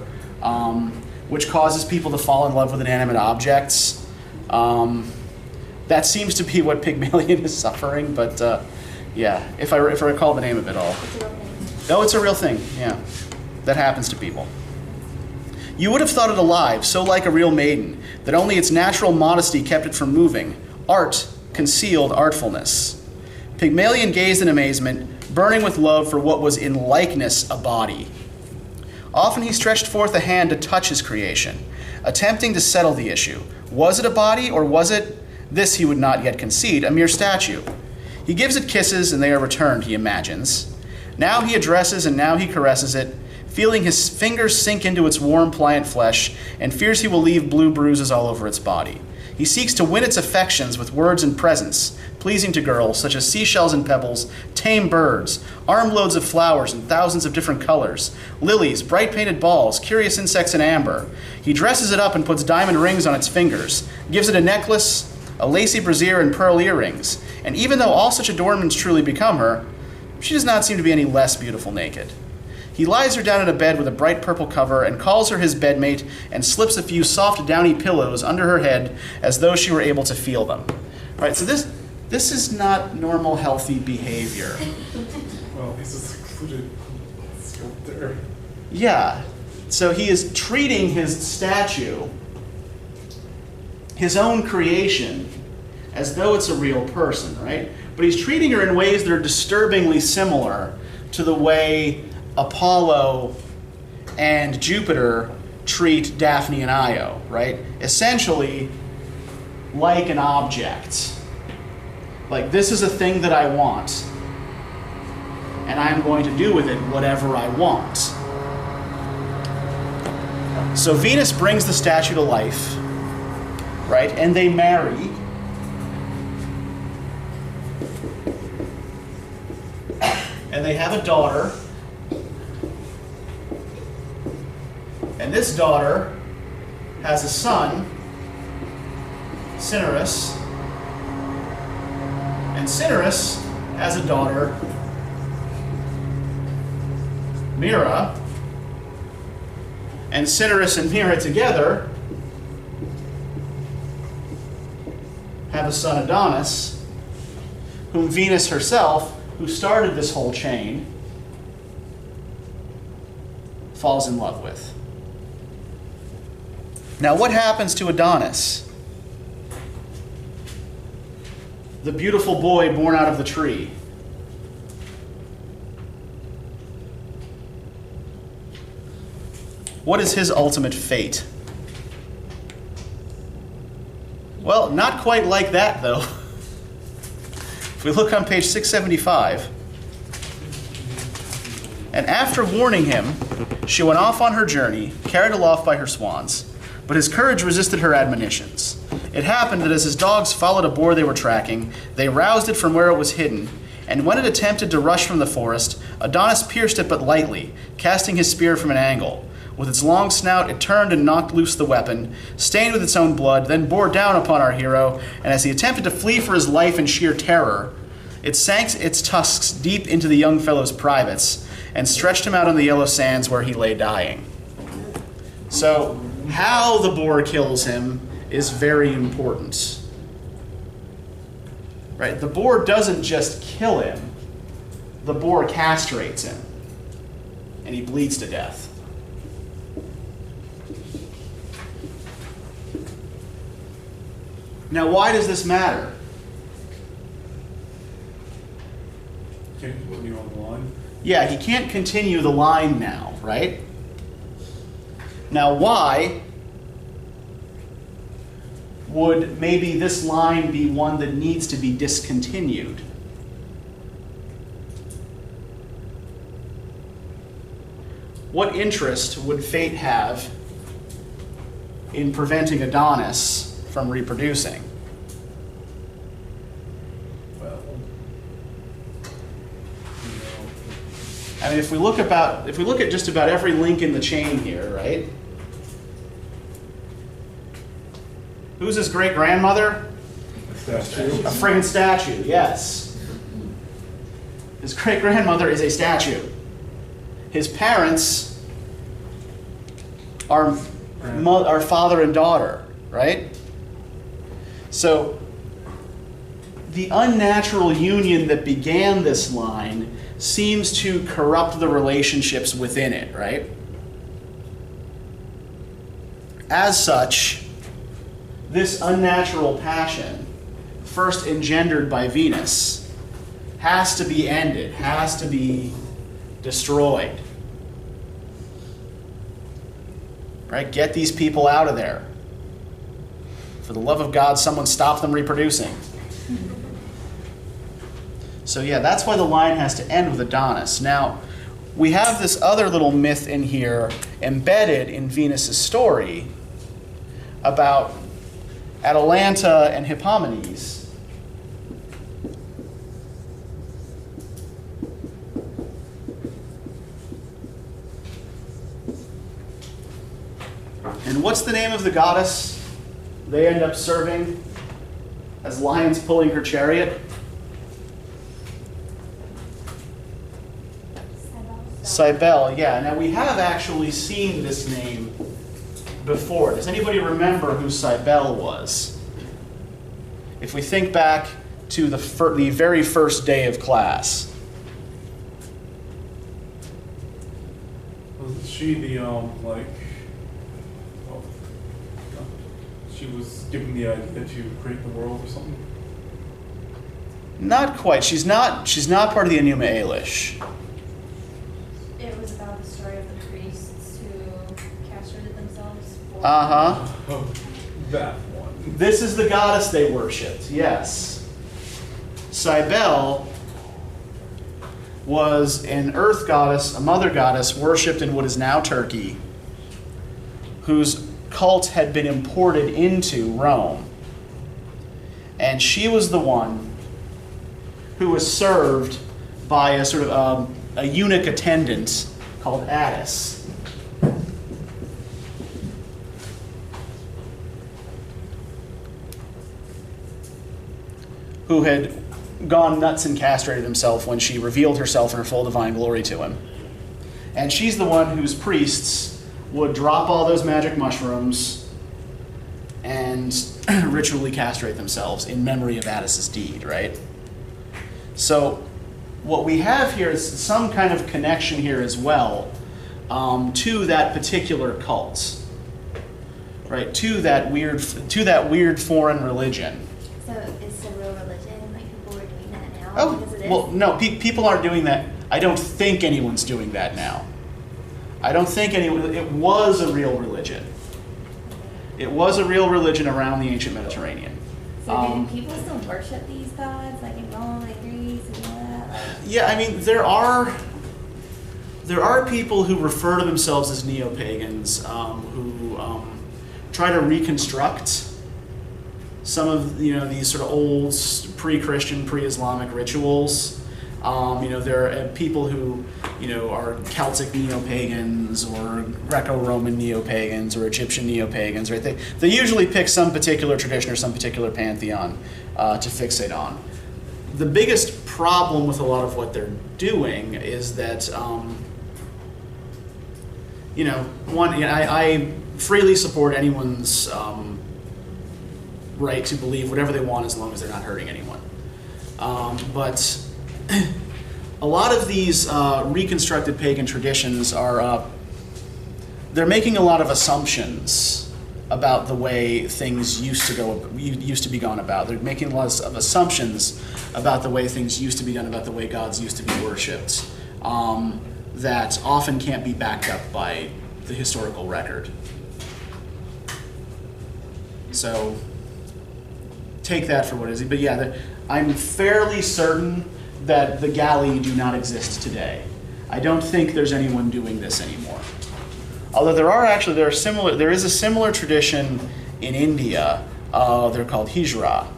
which causes people to fall in love with inanimate objects. That seems to be what Pygmalion is suffering, but yeah, if I recall the name of it all. It's a real thing. No, it's a real thing, yeah. That happens to people. You would have thought it alive, so like a real maiden, that only its natural modesty kept it from moving. Art concealed artfulness. Pygmalion gazed in amazement, burning with love for what was in likeness a body. Often he stretched forth a hand to touch his creation, attempting to settle the issue. Was it a body, or was it, this he would not yet concede, a mere statue? He gives it kisses, and they are returned, he imagines. Now he addresses, and now he caresses it, feeling his fingers sink into its warm, pliant flesh, and fears he will leave blue bruises all over its body. He seeks to win its affections with words and presents, pleasing to girls, such as seashells and pebbles, tame birds, armloads of flowers in thousands of different colors, lilies, bright painted balls, curious insects in amber. He dresses it up and puts diamond rings on its fingers, gives it a necklace, a lacy brassiere, and pearl earrings. And even though all such adornments truly become her, she does not seem to be any less beautiful naked. He lies her down in a bed with a bright purple cover and calls her his bedmate and slips a few soft downy pillows under her head as though she were able to feel them. All right, so this is not normal, healthy behavior. Well, he's a secluded sculptor. Yeah, so he is treating his statue, his own creation, as though it's a real person, right? But he's treating her in ways that are disturbingly similar to the way Apollo and Jupiter treat Daphne and Io, right? Essentially, like an object. Like, this is a thing that I want, and I'm going to do with it whatever I want. So Venus brings the statue to life, right? And they marry. And they have a daughter. And this daughter has a son, Cinyras. And Cinyras has a daughter, Mira. And Cinyras and Mira together have a son, Adonis, whom Venus herself, who started this whole chain, falls in love with. Now, what happens to Adonis, the beautiful boy born out of the tree? What is his ultimate fate? Well, not quite like that, though. If we look on page 675, and after warning him, she went off on her journey, carried aloft by her swans, but his courage resisted her admonitions. It happened that as his dogs followed a boar they were tracking, they roused it from where it was hidden, and when it attempted to rush from the forest, Adonis pierced it but lightly, casting his spear from an angle. With its long snout, it turned and knocked loose the weapon, stained with its own blood, then bore down upon our hero, and as he attempted to flee for his life in sheer terror, it sank its tusks deep into the young fellow's privates and stretched him out on the yellow sands where he lay dying. So, how the boar kills him is very important. Right? The boar doesn't just kill him, the boar castrates him, and he bleeds to death. Now, why does this matter? Can you continue on the line? Yeah, he can't continue the line now, right? Now, why would maybe this line be one that needs to be discontinued? What interest would fate have in preventing Adonis from reproducing? Well, I mean, if we look at just about every link in the chain here, right? Who's his great-grandmother? statue. A friggin' statue, yes. His great-grandmother is a statue. His parents are father and daughter, right? So the unnatural union that began this line seems to corrupt the relationships within it, right? As such, this unnatural passion, first engendered by Venus, has to be ended, has to be destroyed. Right? Get these people out of there. For the love of God, someone stop them reproducing. So yeah, that's why the line has to end with Adonis. Now, we have this other little myth in here embedded in Venus's story about Atalanta and Hippomenes. And what's the name of the goddess they end up serving as lions pulling her chariot? Cybele, yeah. Now we have actually seen this name before. Does anybody remember who Cybele was? If we think back to the very first day of class. Was she the she was given the idea to create the world or something? Not quite. She's not part of the Enuma Elish. It was about the story of the priests who castrated themselves for... Oh, that one. This is the goddess they worshipped, yes. Cybele was an earth goddess, a mother goddess, worshipped in what is now Turkey, whose cult had been imported into Rome. And she was the one who was served by a sort of a eunuch attendant called Aeneas. Who had gone nuts and castrated himself when she revealed herself in her full divine glory to him. And she's the one whose priests would drop all those magic mushrooms and ritually castrate themselves in memory of Aeneas' deed, right? So what we have here is some kind of connection here as well to that particular cult, right? To that weird foreign religion. So it's a real religion, like people are doing that now? Oh, because of this? well, no, people aren't doing that. I don't think anyone's doing that now. I don't think anyone, it was a real religion. It was a real religion around the ancient Mediterranean. So do people still worship these gods, like in Rome, like Greece, and all that? Like, Yeah, I mean, there are people who refer to themselves as neo-pagans who try to reconstruct some of these sort of old pre-Christian, pre-Islamic rituals. There are people who are Celtic neo-pagans or Greco-Roman neo-pagans or Egyptian neo-pagans, right? They usually pick some particular tradition or some particular pantheon to fixate on. The biggest problem with a lot of what they're doing is that, I freely support anyone's right to believe whatever they want as long as they're not hurting anyone. But a lot of these reconstructed pagan traditions are, they're making a lot of assumptions about the way things used to be gone about. They're making lots of assumptions about the way things used to be done, about the way gods used to be worshipped, that often can't be backed up by the historical record. So take that for what it is. But yeah, I'm fairly certain that the Galli do not exist today. I don't think there's anyone doing this anymore. Although there is a similar tradition in India. They're called Hijra.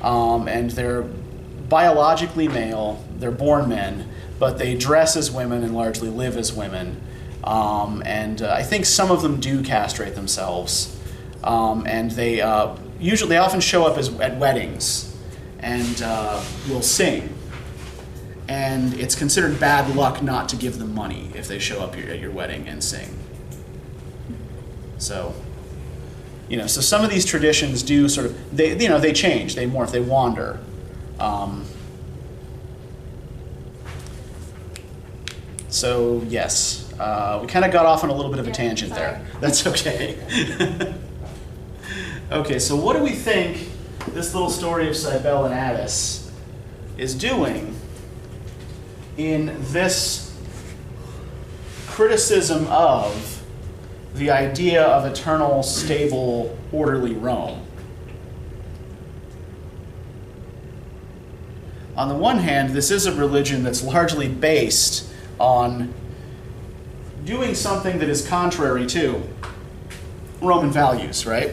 And they're biologically male, they're born men, but they dress as women and largely live as women. I think some of them do castrate themselves. And they often show up at weddings and will sing. And it's considered bad luck not to give them money if they show up at your wedding and sing. So, so some of these traditions do sort of, they change, they morph, they wander. So yes, we kind of got off on a little bit of a tangent there. That's okay. Okay, so what do we think this little story of Cybele and Addis is doing in this criticism of the idea of eternal, stable, orderly Rome? On the one hand, this is a religion that's largely based on doing something that is contrary to Roman values, right?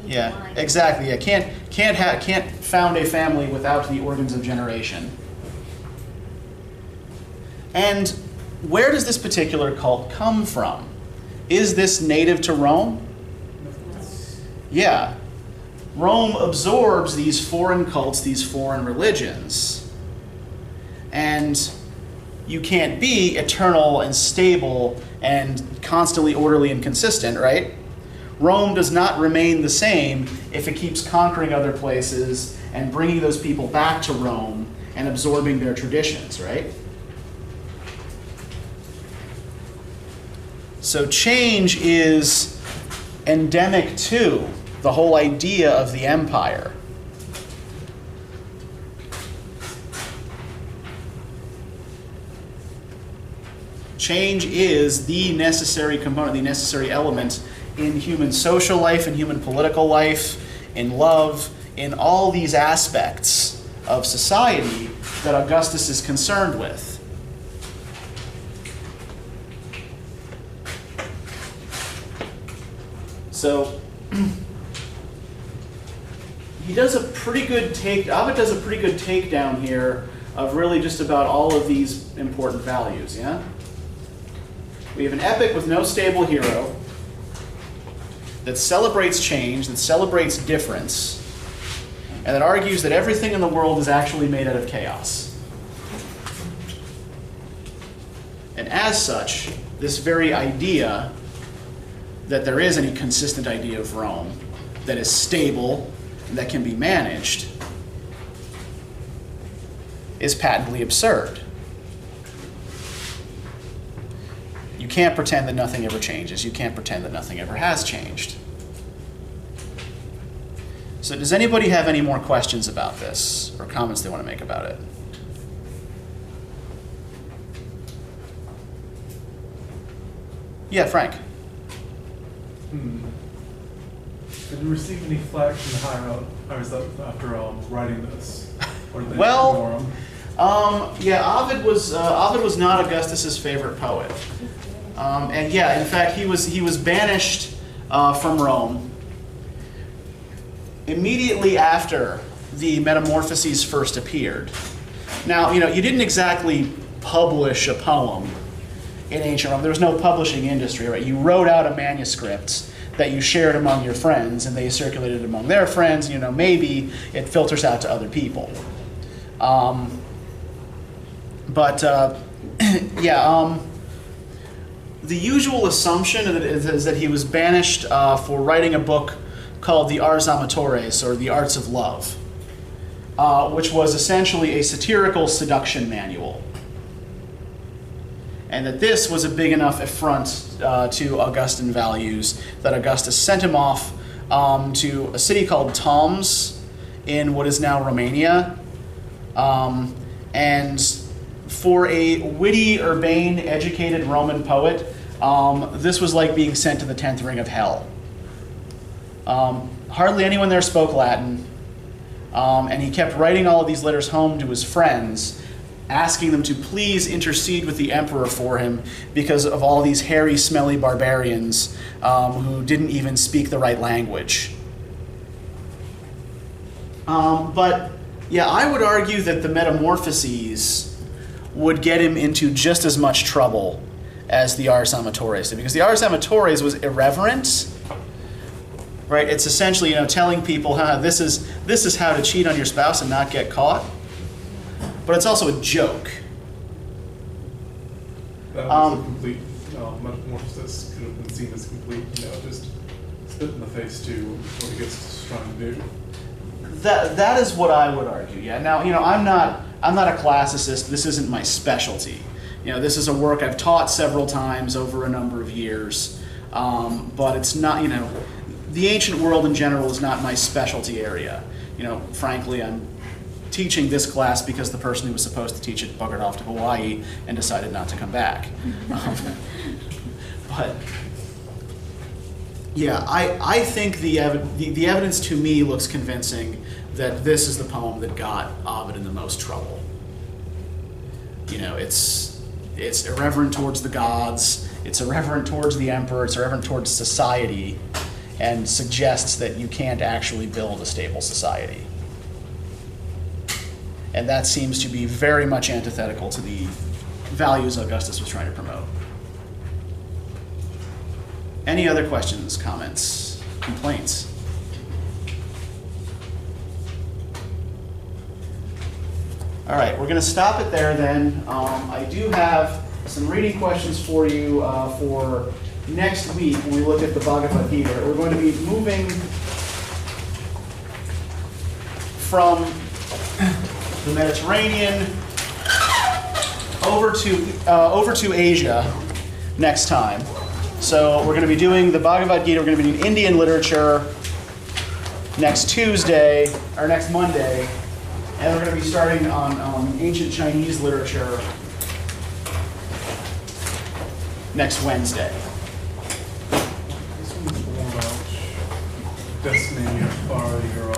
Yeah, exactly. Yeah, can't found a family without the organs of generation. And where does this particular cult come from? Is this native to Rome? Yeah. Rome absorbs these foreign cults, these foreign religions. And you can't be eternal and stable and constantly orderly and consistent, right? Rome does not remain the same if it keeps conquering other places and bringing those people back to Rome and absorbing their traditions, right? So change is endemic to the whole idea of the empire. Change is the necessary component, the necessary element in human social life, in human political life, in love, in all these aspects of society that Augustus is concerned with. So he does a pretty good Ovid does a pretty good takedown here of really just about all of these important values, yeah? We have an epic with no stable hero that celebrates change, that celebrates difference, and that argues that everything in the world is actually made out of chaos. And as such, this very idea that there is any consistent idea of Rome that is stable and that can be managed is patently absurd. You can't pretend that nothing ever changes. You can't pretend that nothing ever has changed. So does anybody have any more questions about this or comments they want to make about it? Yeah, Frank. Did you receive any flack from the higher up after writing this? Or did they Well, ignore 'em? Yeah, Ovid was not Augustus's favorite poet, and yeah, in fact, he was banished from Rome immediately after the Metamorphoses first appeared. Now, you didn't exactly publish a poem in ancient Rome. There was no publishing industry, right? You wrote out a manuscript that you shared among your friends, and they circulated among their friends. Maybe it filters out to other people. The usual assumption is that he was banished for writing a book called the Ars Amatores, or the Arts of Love, which was essentially a satirical seduction manual. And that this was a big enough affront to Augustan values that Augustus sent him off to a city called Toms in what is now Romania. And for a witty, urbane, educated Roman poet, this was like being sent to the 10th ring of hell. Hardly anyone there spoke Latin, and he kept writing all of these letters home to his friends, asking them to please intercede with the emperor for him because of all these hairy, smelly barbarians who didn't even speak the right language. But yeah, I would argue that the Metamorphoses would get him into just as much trouble as the Ars Amatores did, because the Ars Amatores was irreverent, right? It's essentially telling people this is how to cheat on your spouse and not get caught. But it's also a joke. That was a complete Metamorphosis could have been seen as complete, just spit in the face to what Augustus is trying to do. That is what I would argue. Yeah. Now, I'm not a classicist. This isn't my specialty. This is a work I've taught several times over a number of years. But it's not, the ancient world in general is not my specialty area. Frankly, I'm teaching this class because the person who was supposed to teach it buggered off to Hawaii and decided not to come back. But yeah, I think the evidence to me looks convincing that this is the poem that got Ovid in the most trouble. It's irreverent towards the gods, it's irreverent towards the emperor, it's irreverent towards society, and suggests that you can't actually build a stable society. And that seems to be very much antithetical to the values Augustus was trying to promote. Any other questions, comments, complaints? All right, we're going to stop it there then. I do have some reading questions for you for next week when we look at the Bhagavad Gita. We're going to be moving from the Mediterranean over to Asia next time. So we're going to be doing the Bhagavad Gita. We're going to be doing Indian literature next Monday, and we're going to be starting on ancient Chinese literature next Wednesday. This one's more about destiny or authority or